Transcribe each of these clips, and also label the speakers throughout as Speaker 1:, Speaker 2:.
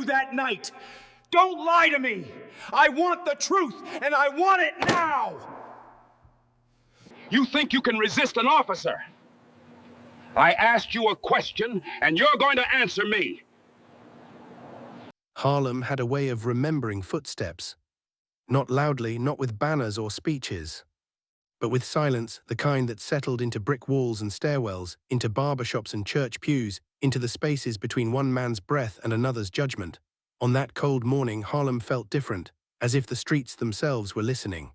Speaker 1: you that night. Don't lie to me. I want the truth, and I want it now.
Speaker 2: You think you can resist an officer? I asked you a question, and you're going to answer me.
Speaker 3: Harlem had a way of remembering footsteps. Not loudly, not with banners or speeches, but with silence, the kind that settled into brick walls and stairwells, into barbershops and church pews, into the spaces between one man's breath and another's judgment. On that cold morning, Harlem felt different, as if the streets themselves were listening.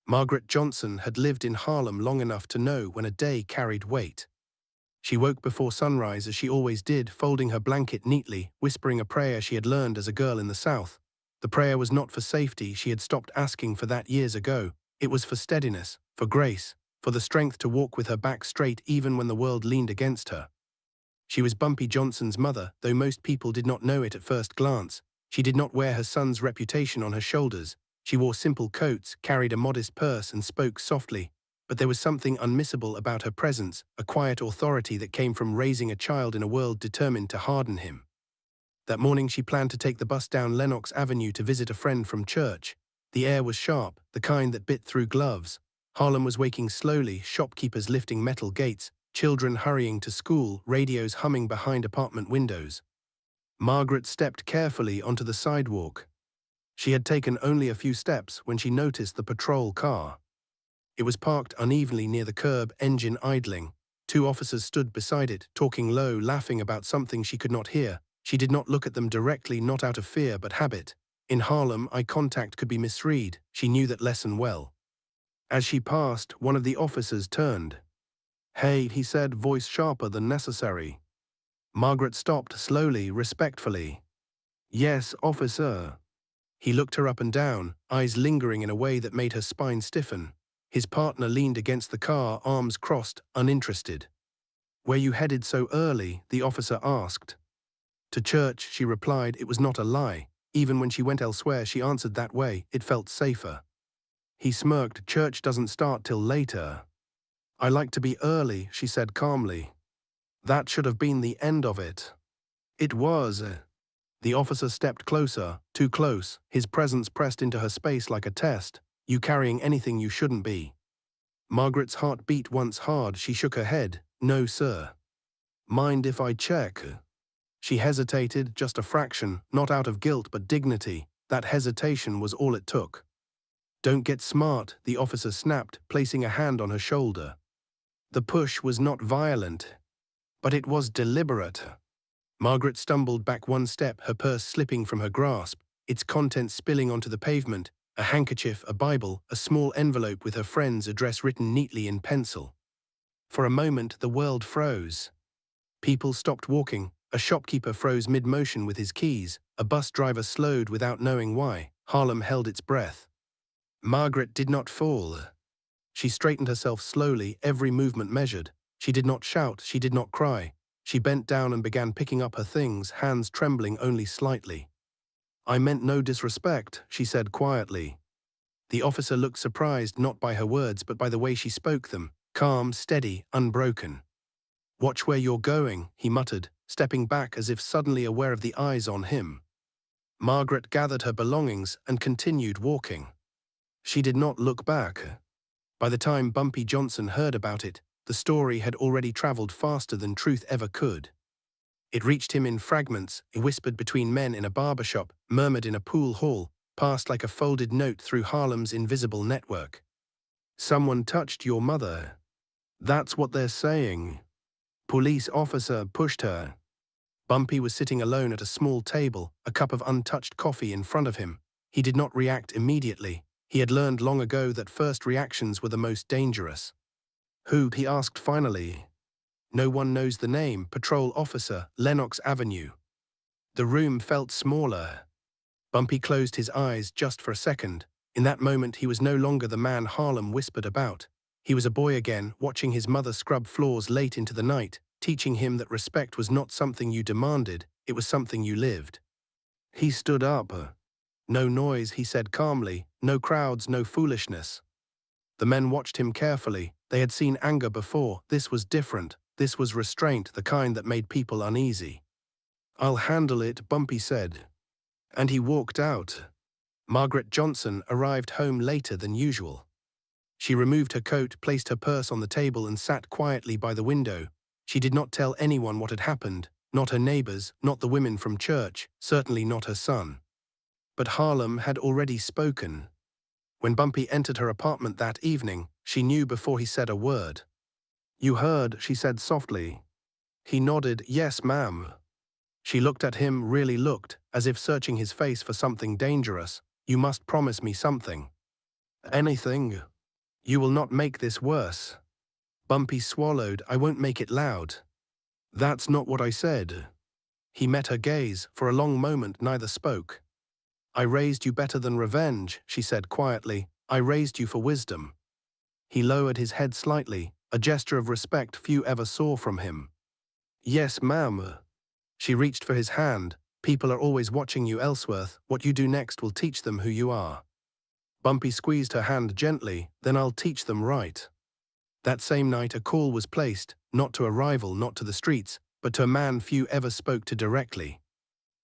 Speaker 3: Margaret Johnson had lived in Harlem long enough to know when a day carried weight. She woke before sunrise, as she always did, folding her blanket neatly, whispering a prayer she had learned as a girl in the South. The prayer was not for safety, she had stopped asking for that years ago. It was for steadiness, for grace, for the strength to walk with her back straight even when the world leaned against her. She was Bumpy Johnson's mother, though most people did not know it at first glance. She did not wear her son's reputation on her shoulders. She wore simple coats, carried a modest purse, and spoke softly. But there was something unmissable about her presence, a quiet authority that came from raising a child in a world determined to harden him. That morning she planned to take the bus down Lenox Avenue to visit a friend from church. The air was sharp, the kind that bit through gloves. Harlem was waking slowly, shopkeepers lifting metal gates, children hurrying to school, radios humming behind apartment windows. Margaret stepped carefully onto the sidewalk. She had taken only a few steps when she noticed the patrol car. It was parked unevenly near the curb, engine idling. Two officers stood beside it, talking low, laughing about something she could not hear. She did not look at them directly, not out of fear but habit. In Harlem, eye contact could be misread. She knew that lesson well. As she passed, one of the officers turned. "Hey," he said, voice sharper than necessary. Margaret stopped slowly, respectfully. "Yes, officer." He looked her up and down, eyes lingering in a way that made her spine stiffen. His partner leaned against the car, arms crossed, uninterested. "Where you headed so early?" the officer asked. "To church," she replied. It was not a lie. Even when she went elsewhere, she answered that way. It felt safer. He smirked. "Church doesn't start till later." "I like to be early," she said calmly. "That should have been the end of it." "It was." The officer stepped closer, too close, his presence pressed into her space like a test. "You carrying anything you shouldn't be?" Margaret's heart beat once hard. She shook her head. "No, sir." "Mind if I check?" She hesitated, just a fraction, not out of guilt but dignity. That hesitation was all it took. "Don't get smart," the officer snapped, placing a hand on her shoulder. The push was not violent, but it was deliberate. Margaret stumbled back one step, her purse slipping from her grasp, its contents spilling onto the pavement, a handkerchief, a Bible, a small envelope with her friend's address written neatly in pencil. For a moment, the world froze. People stopped walking. A shopkeeper froze mid-motion with his keys. A bus driver slowed without knowing why. Harlem held its breath. Margaret did not fall. She straightened herself slowly, every movement measured. She did not shout, she did not cry. She bent down and began picking up her things, hands trembling only slightly. "I meant no disrespect," she said quietly. The officer looked surprised, not by her words but by the way she spoke them, calm, steady, unbroken. "Watch where you're going," he muttered, stepping back as if suddenly aware of the eyes on him. Margaret gathered her belongings and continued walking. She did not look back. By the time Bumpy Johnson heard about it, the story had already traveled faster than truth ever could. It reached him in fragments, whispered between men in a barbershop, murmured in a pool hall, passed like a folded note through Harlem's invisible network. "Someone touched your mother. That's what they're saying." Police officer pushed her. Bumpy was sitting alone at a small table, a cup of untouched coffee in front of him. He did not react immediately. He had learned long ago that first reactions were the most dangerous. "Who?" he asked finally. "No one knows the name. Patrol officer, Lenox Avenue." The room felt smaller. Bumpy closed his eyes just for a second. In that moment he was no longer the man Harlem whispered about. He was a boy again, watching his mother scrub floors late into the night, teaching him that respect was not something you demanded, it was something you lived. He stood up. "No noise," he said calmly. "No crowds, no foolishness." The men watched him carefully. They had seen anger before. This was different. This was restraint, the kind that made people uneasy. "I'll handle it," Bumpy said. And he walked out. Margaret Johnson arrived home later than usual. She removed her coat, placed her purse on the table, and sat quietly by the window. She did not tell anyone what had happened, not her neighbors, not the women from church, certainly not her son. But Harlem had already spoken. When Bumpy entered her apartment that evening, she knew before he said a word. "You heard," she said softly. He nodded, "Yes, ma'am." She looked at him, really looked, as if searching his face for something dangerous. "You must promise me something." "Anything. You will not make this worse." Bumpy swallowed. "I won't make it loud." "That's not what I said." He met her gaze. For a long moment neither spoke. "I raised you better than revenge," she said quietly. "I raised you for wisdom." He lowered his head slightly, a gesture of respect few ever saw from him. "Yes, ma'am." She reached for his hand. "People are always watching you, Ellsworth. What you do next will teach them who you are." Bumpy squeezed her hand gently. "Then I'll teach them right." That same night a call was placed, not to a rival, not to the streets, but to a man few ever spoke to directly.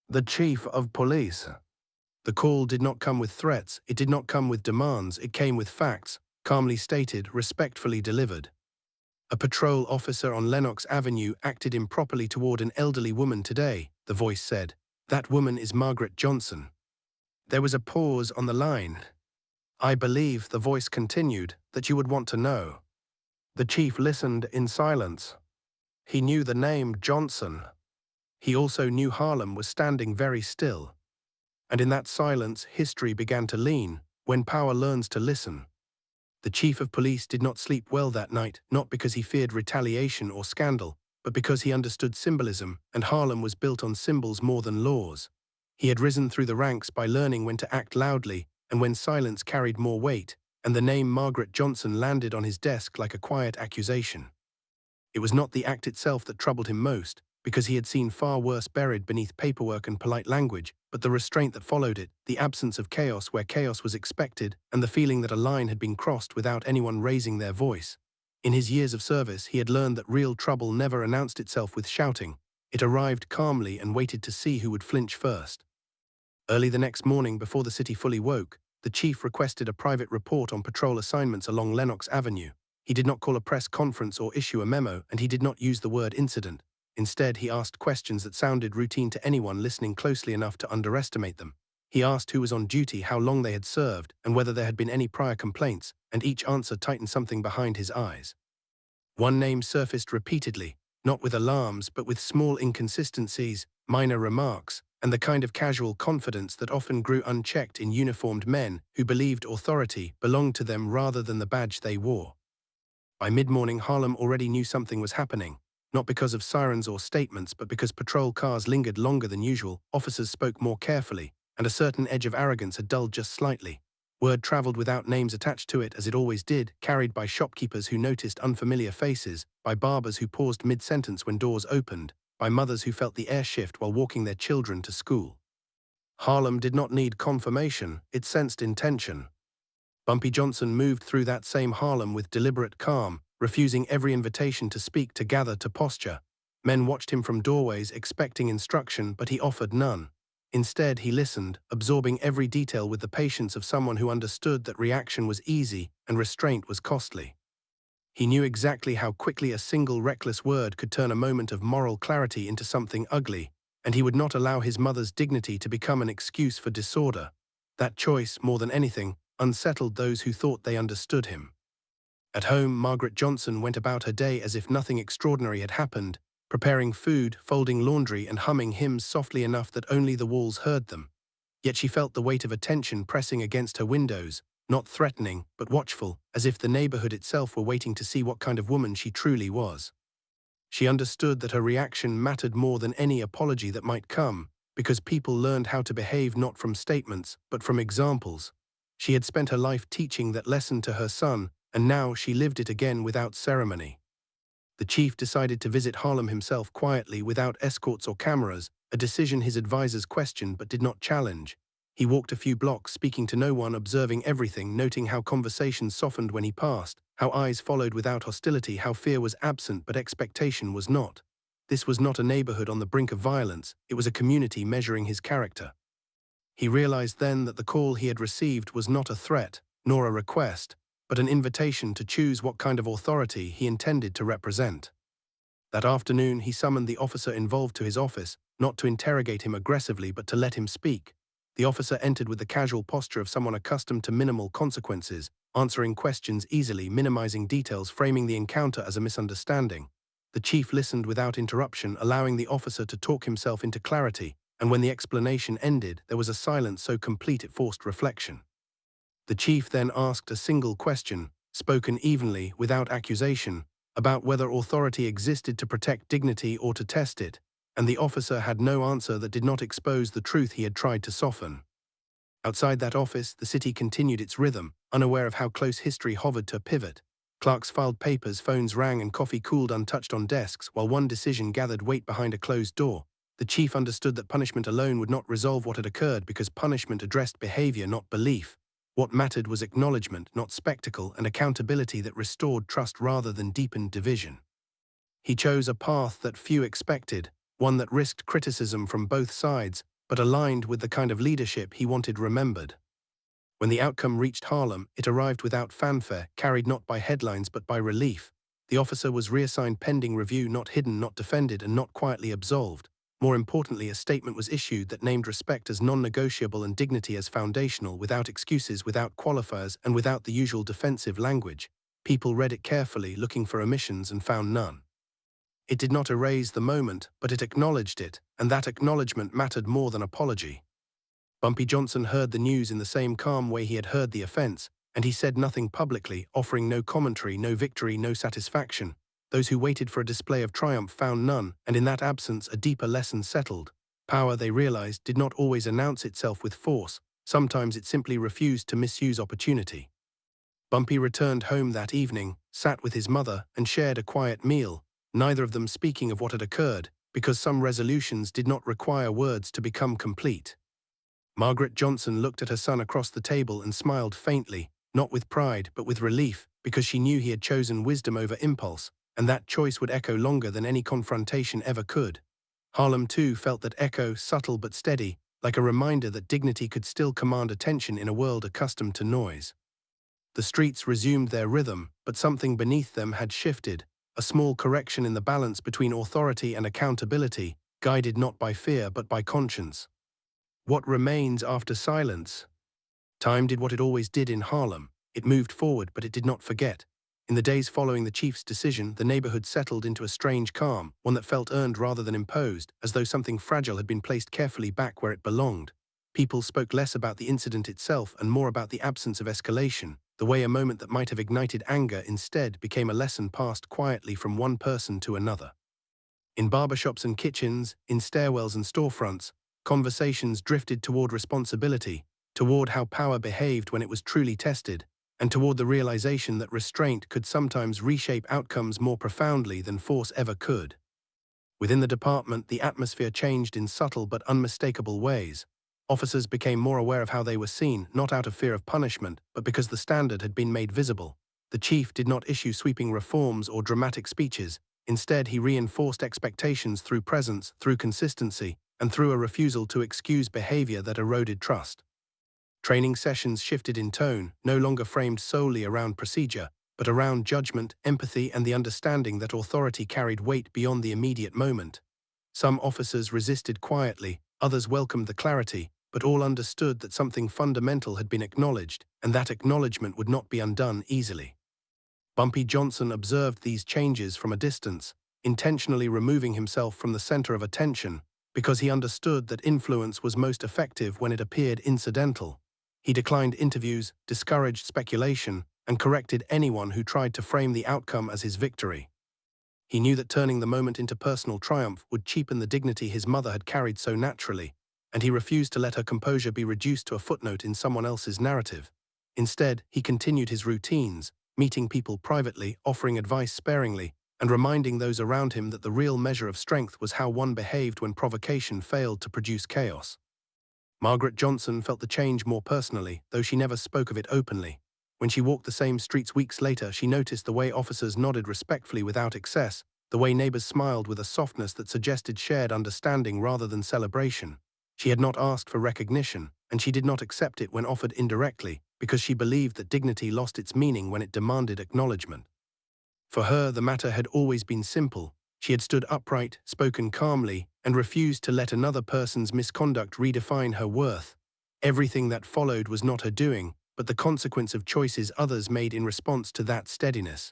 Speaker 3: "The chief of police." The call did not come with threats, it did not come with demands, it came with facts, calmly stated, respectfully delivered. "A patrol officer on Lenox Avenue acted improperly toward an elderly woman today," the voice said. "That woman is Margaret Johnson." There was a pause on the line. "I believe," the voice continued, "that you would want to know." The chief listened in silence. He knew the name Johnson. He also knew Harlem was standing very still. And in that silence, history began to lean, when power learns to listen. The chief of police did not sleep well that night, not because he feared retaliation or scandal, but because he understood symbolism, and Harlem was built on symbols more than laws. He had risen through the ranks by learning when to act loudly, and when silence carried more weight, and the name Margaret Johnson landed on his desk like a quiet accusation. It was not the act itself that troubled him most, because he had seen far worse buried beneath paperwork and polite language, but the restraint that followed it, the absence of chaos where chaos was expected, and the feeling that a line had been crossed without anyone raising their voice. In his years of service, he had learned that real trouble never announced itself with shouting. It arrived calmly and waited to see who would flinch first. Early the next morning, before the city fully woke, the chief requested a private report on patrol assignments along Lenox Avenue. He did not call a press conference or issue a memo, and he did not use the word incident. Instead, he asked questions that sounded routine to anyone listening closely enough to underestimate them. He asked who was on duty, how long they had served, and whether there had been any prior complaints, and each answer tightened something behind his eyes. One name surfaced repeatedly, not with alarms, but with small inconsistencies, minor remarks, and the kind of casual confidence that often grew unchecked in uniformed men who believed authority belonged to them rather than the badge they wore. By mid-morning, Harlem already knew something was happening, not because of sirens or statements, but because patrol cars lingered longer than usual, officers spoke more carefully, and a certain edge of arrogance had dulled just slightly. Word traveled without names attached to it, as it always did, carried by shopkeepers who noticed unfamiliar faces, by barbers who paused mid-sentence when doors opened, by mothers who felt the air shift while walking their children to school. Harlem did not need confirmation, it sensed intention. Bumpy Johnson moved through that same Harlem with deliberate calm, refusing every invitation to speak, to gather, to posture. Men watched him from doorways, expecting instruction, but he offered none. Instead, he listened, absorbing every detail with the patience of someone who understood that reaction was easy and restraint was costly. He knew exactly how quickly a single reckless word could turn a moment of moral clarity into something ugly, and he would not allow his mother's dignity to become an excuse for disorder. That choice, more than anything, unsettled those who thought they understood him. At home, Margaret Johnson went about her day as if nothing extraordinary had happened, preparing food, folding laundry, and humming hymns softly enough that only the walls heard them. Yet she felt the weight of attention pressing against her windows, not threatening, but watchful, as if the neighborhood itself were waiting to see what kind of woman she truly was. She understood that her reaction mattered more than any apology that might come, because people learned how to behave not from statements, but from examples. She had spent her life teaching that lesson to her son, and now she lived it again without ceremony. The chief decided to visit Harlem himself quietly, without escorts or cameras, a decision his advisors questioned but did not challenge. He walked a few blocks, speaking to no one, observing everything, noting how conversations softened when he passed, how eyes followed without hostility, how fear was absent but expectation was not. This was not a neighborhood on the brink of violence, it was a community measuring his character. He realized then that the call he had received was not a threat, nor a request, but an invitation to choose what kind of authority he intended to represent. That afternoon, he summoned the officer involved to his office, not to interrogate him aggressively but to let him speak. The officer entered with the casual posture of someone accustomed to minimal consequences, answering questions easily, minimizing details, framing the encounter as a misunderstanding. The chief listened without interruption, allowing the officer to talk himself into clarity, and when the explanation ended, there was a silence so complete it forced reflection. The chief then asked a single question, spoken evenly, without accusation, about whether authority existed to protect dignity or to test it, and the officer had no answer that did not expose the truth he had tried to soften. Outside that office, the city continued its rhythm, unaware of how close history hovered to a pivot. Clerks filed papers, phones rang, and coffee cooled untouched on desks, while one decision gathered weight behind a closed door. The chief understood that punishment alone would not resolve what had occurred because punishment addressed behavior, not belief. What mattered was acknowledgement, not spectacle, and accountability that restored trust rather than deepened division. He chose a path that few expected, one that risked criticism from both sides, but aligned with the kind of leadership he wanted remembered. When the outcome reached Harlem, it arrived without fanfare, carried not by headlines but by relief. The officer was reassigned pending review, not hidden, not defended, and not quietly absolved. More importantly, a statement was issued that named respect as non-negotiable and dignity as foundational, without excuses, without qualifiers, and without the usual defensive language. People read it carefully, looking for omissions, and found none. It did not erase the moment, but it acknowledged it, and that acknowledgement mattered more than apology. Bumpy Johnson heard the news in the same calm way he had heard the offense, and he said nothing publicly, offering no commentary, no victory, no satisfaction. Those who waited for a display of triumph found none, and in that absence a deeper lesson settled. Power, they realized, did not always announce itself with force. Sometimes it simply refused to misuse opportunity. Bumpy returned home that evening, sat with his mother, and shared a quiet meal, neither of them speaking of what had occurred, because some resolutions did not require words to become complete. Margaret Johnson looked at her son across the table and smiled faintly, not with pride but with relief, because she knew he had chosen wisdom over impulse, and that choice would echo longer than any confrontation ever could. Harlem, too, felt that echo, subtle but steady, like a reminder that dignity could still command attention in a world accustomed to noise. The streets resumed their rhythm, but something beneath them had shifted, a small correction in the balance between authority and accountability, guided not by fear but by conscience. What remains after silence? Time did what it always did in Harlem. It moved forward, but it did not forget. In the days following the chief's decision, the neighborhood settled into a strange calm, one that felt earned rather than imposed, as though something fragile had been placed carefully back where it belonged. People spoke less about the incident itself and more about the absence of escalation, the way a moment that might have ignited anger instead became a lesson passed quietly from one person to another. In barbershops and kitchens, in stairwells and storefronts, conversations drifted toward responsibility, toward how power behaved when it was truly tested, and toward the realization that restraint could sometimes reshape outcomes more profoundly than force ever could. Within the department, the atmosphere changed in subtle but unmistakable ways. Officers became more aware of how they were seen, not out of fear of punishment, but because the standard had been made visible. The chief did not issue sweeping reforms or dramatic speeches. Instead, he reinforced expectations through presence, through consistency, and through a refusal to excuse behavior that eroded trust. Training sessions shifted in tone, no longer framed solely around procedure, but around judgment, empathy, and the understanding that authority carried weight beyond the immediate moment. Some officers resisted quietly, others welcomed the clarity, but all understood that something fundamental had been acknowledged, and that acknowledgement would not be undone easily. Bumpy Johnson observed these changes from a distance, intentionally removing himself from the center of attention, because he understood that influence was most effective when it appeared incidental. He declined interviews, discouraged speculation, and corrected anyone who tried to frame the outcome as his victory. He knew that turning the moment into personal triumph would cheapen the dignity his mother had carried so naturally, and he refused to let her composure be reduced to a footnote in someone else's narrative. Instead, he continued his routines, meeting people privately, offering advice sparingly, and reminding those around him that the real measure of strength was how one behaved when provocation failed to produce chaos. Margaret Johnson felt the change more personally, though she never spoke of it openly. When she walked the same streets weeks later, she noticed the way officers nodded respectfully without excess, the way neighbors smiled with a softness that suggested shared understanding rather than celebration. She had not asked for recognition, and she did not accept it when offered indirectly, because she believed that dignity lost its meaning when it demanded acknowledgement. For her, the matter had always been simple. She had stood upright, spoken calmly, and refused to let another person's misconduct redefine her worth. Everything that followed was not her doing, but the consequence of choices others made in response to that steadiness.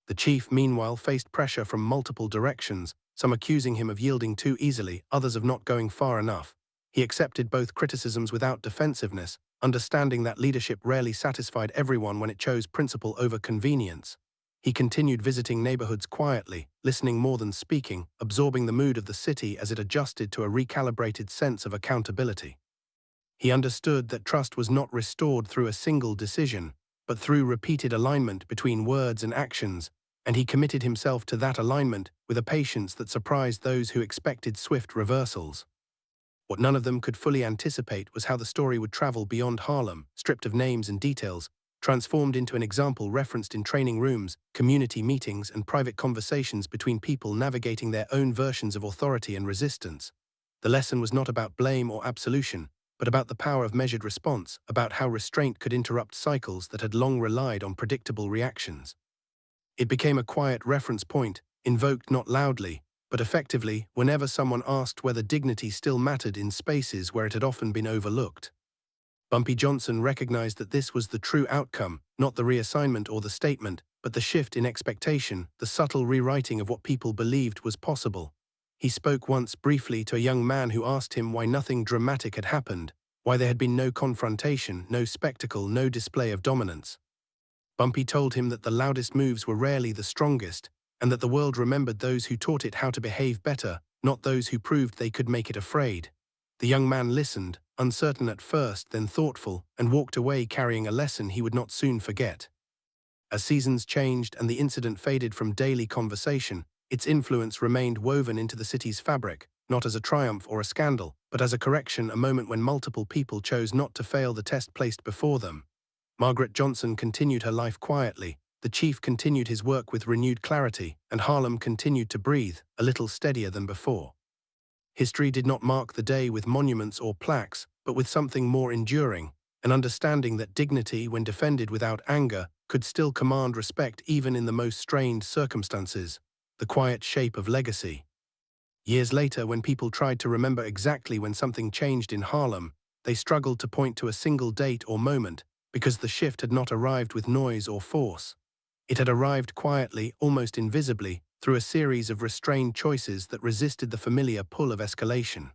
Speaker 3: The chief, meanwhile, faced pressure from multiple directions, some accusing him of yielding too easily, others of not going far enough. He accepted both criticisms without defensiveness, understanding that leadership rarely satisfied everyone when it chose principle over convenience. He continued visiting neighborhoods quietly, listening more than speaking, absorbing the mood of the city as it adjusted to a recalibrated sense of accountability. He understood that trust was not restored through a single decision, but through repeated alignment between words and actions, and he committed himself to that alignment with a patience that surprised those who expected swift reversals. What none of them could fully anticipate was how the story would travel beyond Harlem, stripped of names and details, transformed into an example referenced in training rooms, community meetings, and private conversations between people navigating their own versions of authority and resistance. The lesson was not about blame or absolution, but about the power of measured response, about how restraint could interrupt cycles that had long relied on predictable reactions. It became a quiet reference point, invoked not loudly, but effectively whenever someone asked whether dignity still mattered in spaces where it had often been overlooked. Bumpy Johnson recognized that this was the true outcome, not the reassignment or the statement, but the shift in expectation, the subtle rewriting of what people believed was possible. He spoke once briefly to a young man who asked him why nothing dramatic had happened, why there had been no confrontation, no spectacle, no display of dominance. Bumpy told him that the loudest moves were rarely the strongest, and that the world remembered those who taught it how to behave better, not those who proved they could make it afraid. The young man listened, uncertain at first, then thoughtful, and walked away carrying a lesson he would not soon forget. As seasons changed and the incident faded from daily conversation, its influence remained woven into the city's fabric, not as a triumph or a scandal, but as a correction, a moment when multiple people chose not to fail the test placed before them. Margaret Johnson continued her life quietly, the chief continued his work with renewed clarity, and Harlem continued to breathe, a little steadier than before. History did not mark the day with monuments or plaques, but with something more enduring, an understanding that dignity, when defended without anger, could still command respect even in the most strained circumstances, the quiet shape of legacy. Years later, when people tried to remember exactly when something changed in Harlem, they struggled to point to a single date or moment, because the shift had not arrived with noise or force. It had arrived quietly, almost invisibly, through a series of restrained choices that resisted the familiar pull of escalation.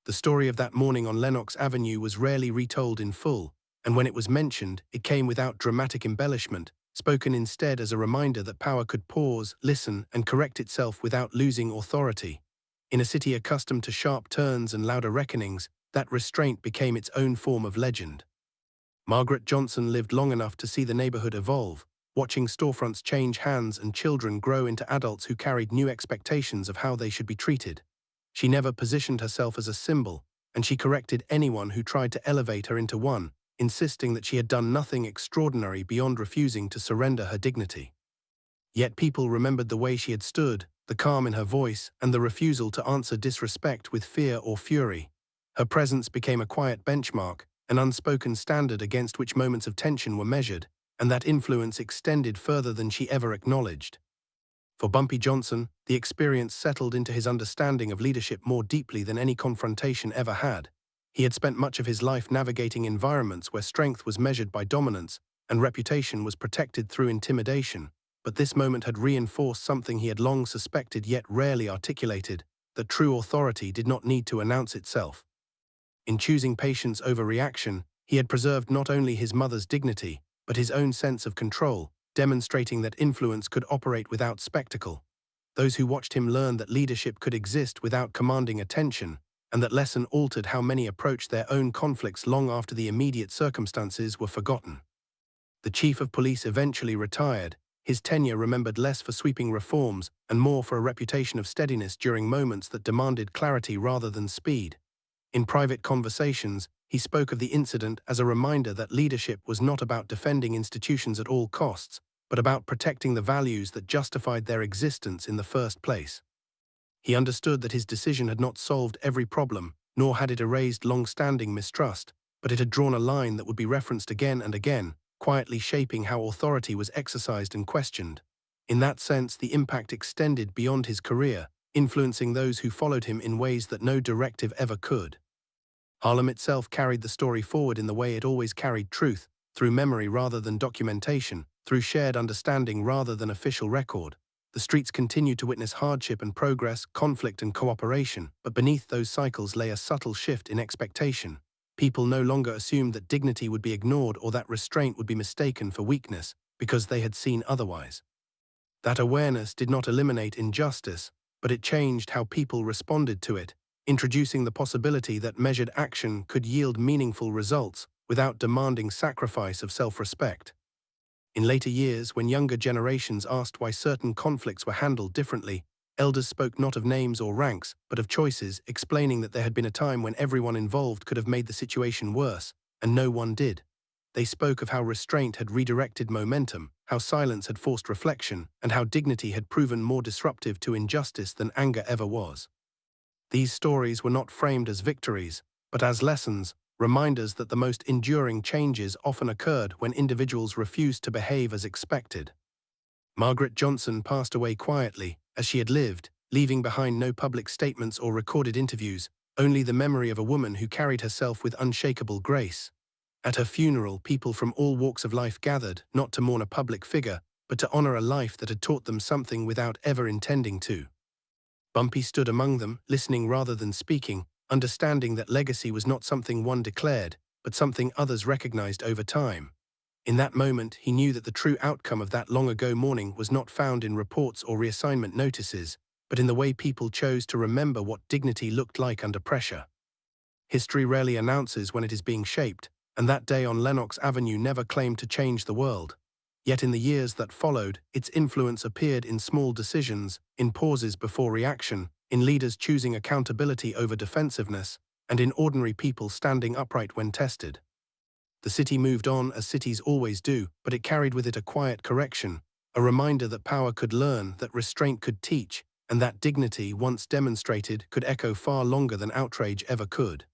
Speaker 3: The story of that morning on Lenox Avenue was rarely retold in full, and when it was mentioned, it came without dramatic embellishment, spoken instead as a reminder that power could pause, listen, and correct itself without losing authority. In a city accustomed to sharp turns and louder reckonings, that restraint became its own form of legend. Margaret Johnson lived long enough to see the neighborhood evolve, watching storefronts change hands and children grow into adults who carried new expectations of how they should be treated. She never positioned herself as a symbol, and she corrected anyone who tried to elevate her into one, insisting that she had done nothing extraordinary beyond refusing to surrender her dignity. Yet people remembered the way she had stood, the calm in her voice, and the refusal to answer disrespect with fear or fury. Her presence became a quiet benchmark, an unspoken standard against which moments of tension were measured, and that influence extended further than she ever acknowledged. For Bumpy Johnson, the experience settled into his understanding of leadership more deeply than any confrontation ever had. He had spent much of his life navigating environments where strength was measured by dominance and reputation was protected through intimidation, but this moment had reinforced something he had long suspected yet rarely articulated, that true authority did not need to announce itself. In choosing patience over reaction, he had preserved not only his mother's dignity, but his own sense of control, demonstrating that influence could operate without spectacle. Those who watched him learned that leadership could exist without commanding attention, and that lesson altered how many approached their own conflicts long after the immediate circumstances were forgotten. The chief of police eventually retired, his tenure remembered less for sweeping reforms and more for a reputation of steadiness during moments that demanded clarity rather than speed. In private conversations, he spoke of the incident as a reminder that leadership was not about defending institutions at all costs, but about protecting the values that justified their existence in the first place. He understood that his decision had not solved every problem, nor had it erased long-standing mistrust, but it had drawn a line that would be referenced again and again, quietly shaping how authority was exercised and questioned. In that sense, the impact extended beyond his career, influencing those who followed him in ways that no directive ever could. Harlem itself carried the story forward in the way it always carried truth, through memory rather than documentation, through shared understanding rather than official record. The streets continued to witness hardship and progress, conflict and cooperation, but beneath those cycles lay a subtle shift in expectation. People no longer assumed that dignity would be ignored or that restraint would be mistaken for weakness, because they had seen otherwise. That awareness did not eliminate injustice, but it changed how people responded to it, introducing the possibility that measured action could yield meaningful results without demanding sacrifice of self-respect. In later years, when younger generations asked why certain conflicts were handled differently, elders spoke not of names or ranks, but of choices, explaining that there had been a time when everyone involved could have made the situation worse, and no one did. They spoke of how restraint had redirected momentum, how silence had forced reflection, and how dignity had proven more disruptive to injustice than anger ever was. These stories were not framed as victories, but as lessons, reminders that the most enduring changes often occurred when individuals refused to behave as expected. Margaret Johnson passed away quietly, as she had lived, leaving behind no public statements or recorded interviews, only the memory of a woman who carried herself with unshakable grace. At her funeral, people from all walks of life gathered, not to mourn a public figure, but to honor a life that had taught them something without ever intending to. Bumpy stood among them, listening rather than speaking, understanding that legacy was not something one declared, but something others recognized over time. In that moment, he knew that the true outcome of that long-ago mourning was not found in reports or reassignment notices, but in the way people chose to remember what dignity looked like under pressure. History rarely announces when it is being shaped, and that day on Lenox Avenue never claimed to change the world. Yet in the years that followed, its influence appeared in small decisions, in pauses before reaction, in leaders choosing accountability over defensiveness, and in ordinary people standing upright when tested. The city moved on as cities always do, but it carried with it a quiet correction, a reminder that power could learn, that restraint could teach, and that dignity, once demonstrated, could echo far longer than outrage ever could.